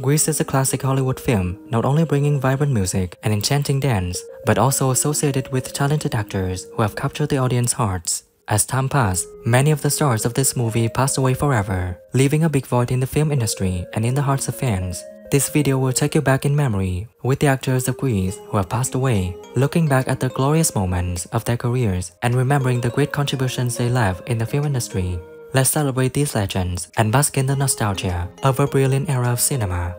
Grease is a classic Hollywood film, not only bringing vibrant music and enchanting dance, but also associated with talented actors who have captured the audience's hearts. As time passed, many of the stars of this movie passed away forever, leaving a big void in the film industry and in the hearts of fans. This video will take you back in memory with the actors of Grease who have passed away, looking back at the glorious moments of their careers and remembering the great contributions they left in the film industry. Let's celebrate these legends and bask in the nostalgia of a brilliant era of cinema.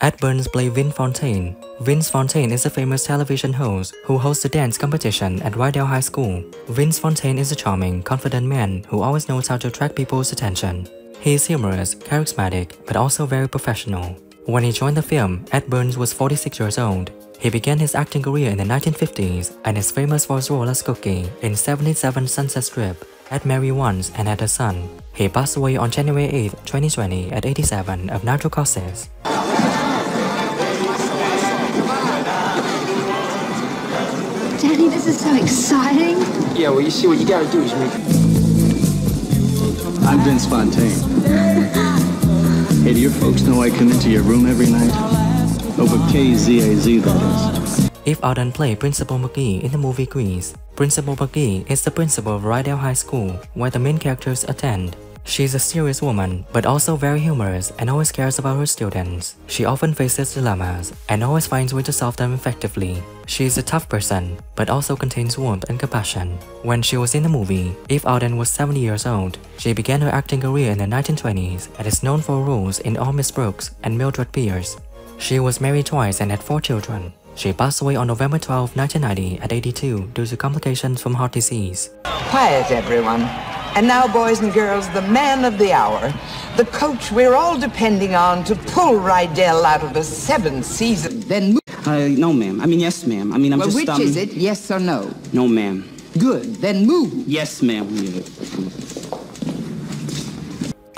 Ed Burns played Vince Fontaine. Vince Fontaine is a famous television host who hosts a dance competition at Randal High School. Vince Fontaine is a charming, confident man who always knows how to attract people's attention. He is humorous, charismatic, but also very professional. When he joined the film, Ed Burns was 46 years old. He began his acting career in the 1950s and is famous for his role as Cookie in 77 Sunset Strip. Ed married once and had a son. He passed away on January 8, 2020 at 87 of natural causes. Danny, this is so exciting. Yeah, well, you see, what you gotta do is make... I'm Vince Fontaine. Hey, do your folks know I come into your room every night? Over KZAZ, that is. Eve Arden played Principal McGee in the movie Grease. Principal McGee is the principal of Rydell High School, where the main characters attend. She is a serious woman, but also very humorous and always cares about her students. She often faces dilemmas and always finds ways to solve them effectively. She is a tough person, but also contains warmth and compassion. When she was in the movie, Eve Arden was 70 years old. She began her acting career in the 1920s and is known for roles in All Miss Brooks and Mildred Pierce. She was married twice and had 4 children. She passed away on November 12, 1990 at 82 due to complications from heart disease. Quiet, everyone. And now, boys and girls, the man of the hour, the coach we're all depending on to pull Rydell out of the 7th season. Then move. No, ma'am. I mean, yes, ma'am. I mean, I'm well, just, which is it, yes or no? No, ma'am. Good, then move. Yes, ma'am.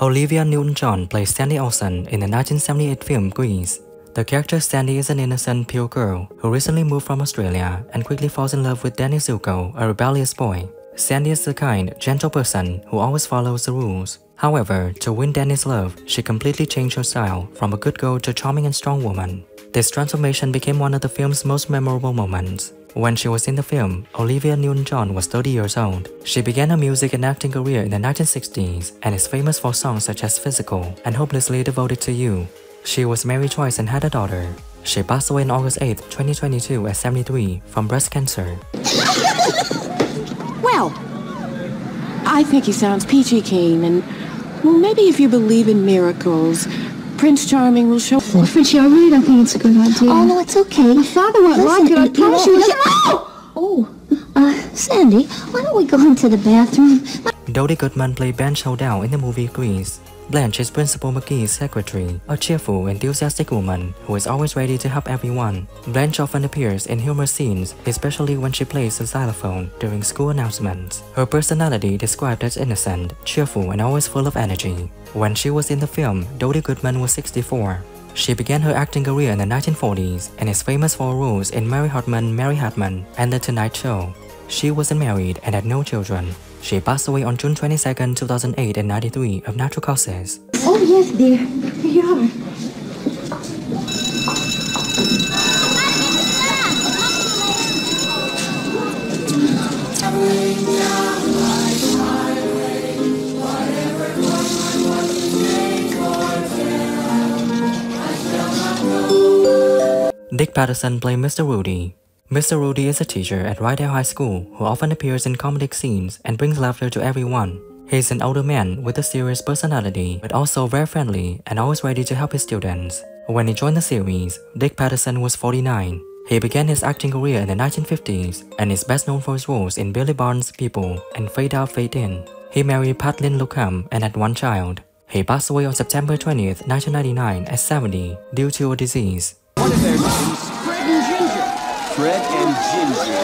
Olivia Newton-John plays Sandy Olsson in the 1978 film Grease. The character Sandy is an innocent, pure girl who recently moved from Australia and quickly falls in love with Danny Zuko, a rebellious boy. Sandy is the kind, gentle person who always follows the rules. However, to win Danny's love, she completely changed her style from a good girl to a charming and strong woman. This transformation became one of the film's most memorable moments. When she was in the film, Olivia Newton-John was 30 years old. She began her music and acting career in the 1960s and is famous for songs such as Physical and Hopelessly Devoted to You. She was married twice and had a daughter. She passed away on August 8, 2022 at 73 from breast cancer. Well, I think he sounds peachy keen, and well, maybe if you believe in miracles, Prince Charming will show. Oh, Frenchie, I really don't think it's a good idea. Oh, no, it's okay. My father won't like it, I promise you. Sandy, why don't we go into the bathroom? Dodie Goodman played Blanche O'Dowd in the movie Grease. Blanche is Principal McGee's secretary, a cheerful, enthusiastic woman who is always ready to help everyone. Blanche often appears in humorous scenes, especially when she plays the xylophone during school announcements. Her personality described as innocent, cheerful, and always full of energy. When she was in the film, Dodie Goodman was 64. She began her acting career in the 1940s and is famous for roles in Mary Hartman, and The Tonight Show. She wasn't married and had no children. She passed away on June 22, 2008 at 93 of natural causes. Oh, yes, dear. Here you are. Dick Patterson played Mr. Rudy. Mr. Rudy is a teacher at Rydell High School who often appears in comedic scenes and brings laughter to everyone. He is an older man with a serious personality, but also very friendly and always ready to help his students. When he joined the series, Dick Patterson was 49. He began his acting career in the 1950s and is best known for his roles in Billy Barnes' People and Fade Out, Fade In. He married Patlin Luckham and had 1 child. He passed away on September 20th, 1999 at 70 due to a disease. What are their names? Fred and Ginger. Fred and Ginger.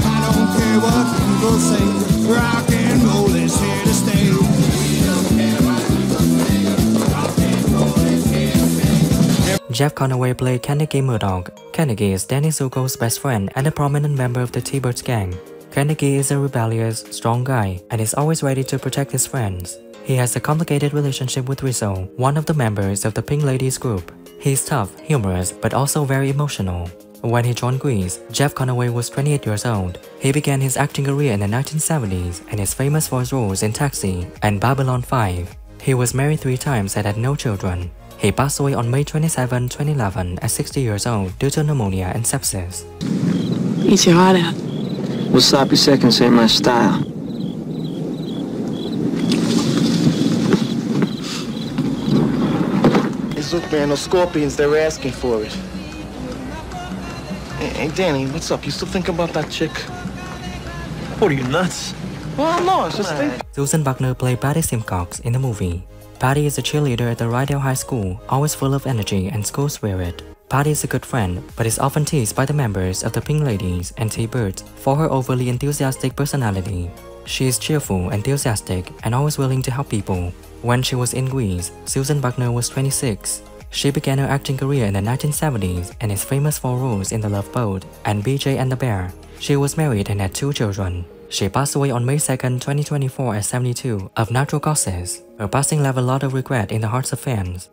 I don't care what people say, rock and roll is here to stay. Jeff Conaway played Carnegie Murdoch. Carnegie is Danny Zuko's best friend and a prominent member of the T-Birds gang. Carnegie is a rebellious, strong guy and is always ready to protect his friends. He has a complicated relationship with Rizzo, one of the members of the Pink Ladies group. He's tough, humorous, but also very emotional. When he joined Grease, Jeff Conaway was 28 years old. He began his acting career in the 1970s and is famous for his roles in Taxi and Babylon 5. He was married 3 times and had no children. He passed away on May 27, 2011 at 60 years old due to pneumonia and sepsis. Eat your heart out. Well, sloppy seconds ain't my style. Look, man, those scorpions, they were asking for it. Hey, Danny, what's up? You still thinking about that chick? What are you, nuts? Well, no, it's just think. Susan Buckner played Patty Simcox in the movie. Patty is a cheerleader at the Rydell High School, always full of energy and school spirit. Patty is a good friend, but is often teased by the members of the Pink Ladies and T-Birds for her overly enthusiastic personality. She is cheerful, enthusiastic, and always willing to help people. When she was in Grease, Susan Buckner was 26. She began her acting career in the 1970s and is famous for roles in The Love Boat and BJ and the Bear. She was married and had 2 children. She passed away on May 2, 2024 at 72 of natural causes. Her passing left a lot of regret in the hearts of fans.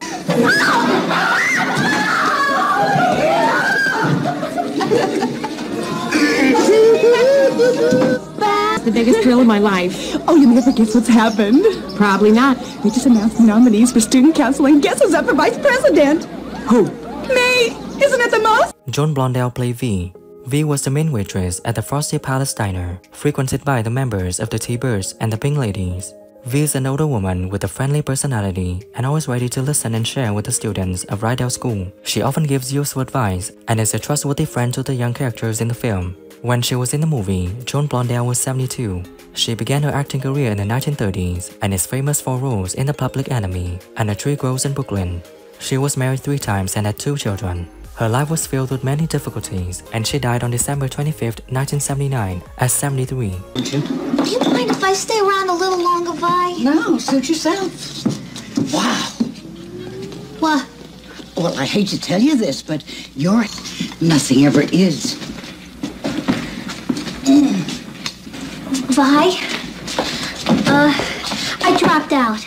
The biggest thrill of my life. Oh, you never guess what's happened? Probably not. They just announced the nominees for student council, and guess who's up for vice president? Who? Me! Isn't it the most? Joan Blondell played V. V was the main waitress at the Frosty Palace Diner, frequented by the members of the T-Birds and the Pink Ladies. V is an older woman with a friendly personality and always ready to listen and share with the students of Rydell School. She often gives useful advice and is a trustworthy friend to the young characters in the film. When she was in the movie, Joan Blondell was 72. She began her acting career in the 1930s and is famous for roles in The Public Enemy and A Tree Grows in Brooklyn. She was married 3 times and had 2 children. Her life was filled with many difficulties, and she died on December 25, 1979, at 73. Do you mind if I stay around a little longer, Vi? No, suit yourself. Wow. What? Well, I hate to tell you this, but you're... nothing ever is. Vi? I dropped out.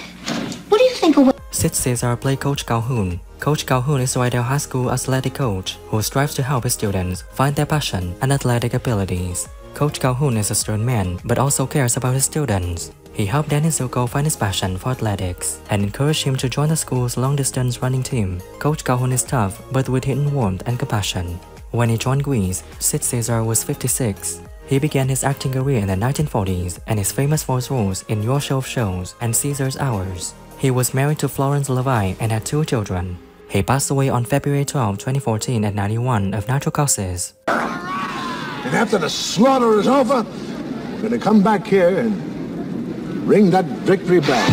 What do you think of... Sid Caesar played Coach Calhoun. Coach Calhoun is Rydell High School athletic coach who strives to help his students find their passion and athletic abilities. Coach Calhoun is a stern man but also cares about his students. He helped Danny Zuko find his passion for athletics and encouraged him to join the school's long-distance running team. Coach Calhoun is tough but with hidden warmth and compassion. When he joined Grease, Sid Caesar was 56. He began his acting career in the 1940s and is famous for his roles in Your Show of Shows and Caesar's Hours. He was married to Florence Levi and had 2 children. He passed away on February 12, 2014 at 91 of natural causes. And after the slaughter is over, we're gonna come back here and ring that victory bell.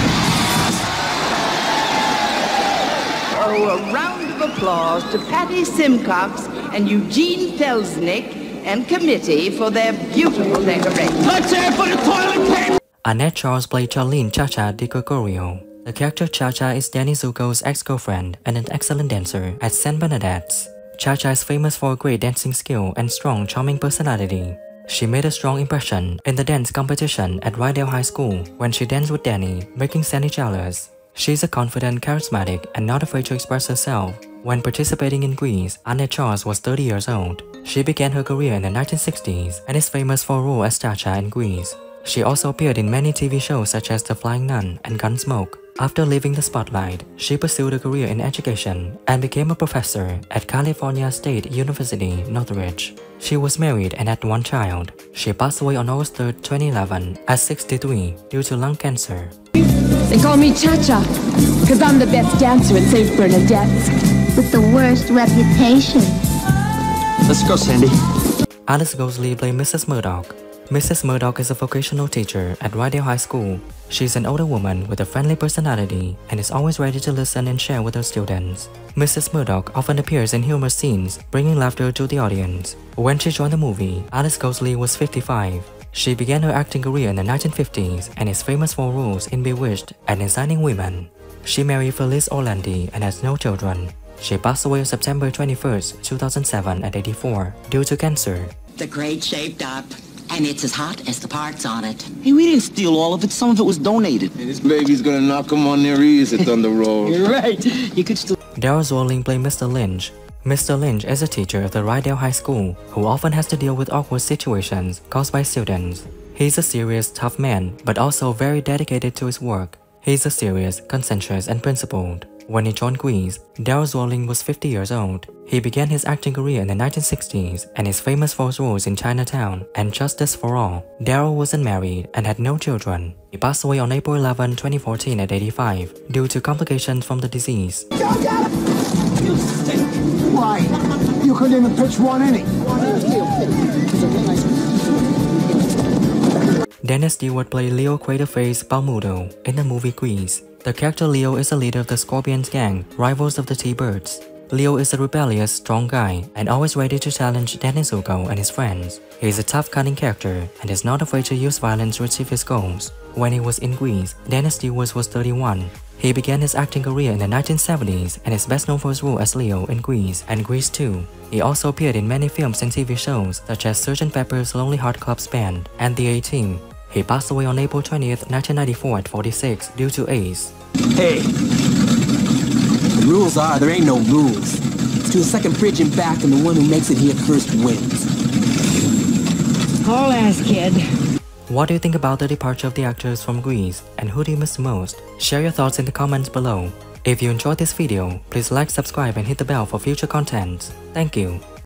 Oh, a round of applause to Patty Simcox and Eugene Felsnick and committee for their beautiful decoration. Let's hear it for the toilet paper! Annette Charles played Charlene Cha-Cha DiGregorio. The character Cha-Cha is Danny Zuko's ex-girlfriend and an excellent dancer at St. Bernadette's. Cha-Cha is famous for a great dancing skill and strong, charming personality. She made a strong impression in the dance competition at Rydell High School when she danced with Danny, making Sandy jealous. She's a confident, charismatic, and not afraid to express herself. When participating in Grease, Annette Charles was 30 years old. She began her career in the 1960s and is famous for a role as Cha-Cha in Grease. She also appeared in many TV shows such as The Flying Nun and Gunsmoke. After leaving the spotlight, she pursued a career in education and became a professor at California State University, Northridge. She was married and had 1 child. She passed away on August 3, 2011 at 63 due to lung cancer. They call me Cha-Cha, because I'm the best dancer at St. Bernadette's. With the worst reputation. Let's go, Sandy. Alice Gosley played Mrs. Murdoch. Mrs. Murdoch is a vocational teacher at Rydell High School. She's an older woman with a friendly personality and is always ready to listen and share with her students. Mrs. Murdoch often appears in humorous scenes, bringing laughter to the audience. When she joined the movie, Alice Gosley was 55. She began her acting career in the 1950s and is famous for roles in Bewitched and Designing Women. She married Felice Orlandi and has no children. She passed away on September 21, 2007 at 84 due to cancer. The grade shaped up, And it's as hot as the parts on it. Hey, we didn't steal all of it. Some of it was donated. Hey, this baby's gonna knock them on their ears at Thunder Roll. You're right. You could still... Darryl Zwilling played Mr. Lynch. Mr. Lynch is a teacher at the Rydell High School who often has to deal with awkward situations caused by students. He's a serious, tough man, but also very dedicated to his work. He's a serious, conscientious, and principled. When he joined Grease, Darryl Zwilling was 50 years old. He began his acting career in the 1960s and is famous for his roles in Chinatown and Justice for All. Darryl wasn't married and had no children. He passed away on April 11, 2014 at 85 due to complications from the disease. Why? You couldn't even pitch one inning. Dennis Stewart played Leo Craterface Balmudo in the movie Grease. The character Leo is a leader of the Scorpions gang, rivals of the T-Birds. Leo is a rebellious, strong guy and always ready to challenge Danny Zuko and his friends. He is a tough, cunning character and is not afraid to use violence to achieve his goals. When he was in Grease, Dennis Stewart was 31. He began his acting career in the 1970s and is best known for his role as Leo in Grease and Grease 2. He also appeared in many films and TV shows such as Sgt. Pepper's Lonely Heart Club Band and The A-Team. He passed away on April 20th, 1994 at 46 due to AIDS. Hey, the rules are there ain't no rules. It's to the second bridge and back, and the one who makes it here first wins. Haul ass, kid. What do you think about the departure of the actors from Grease, and who do you miss most? Share your thoughts in the comments below. If you enjoyed this video, please like, subscribe, and hit the bell for future content. Thank you.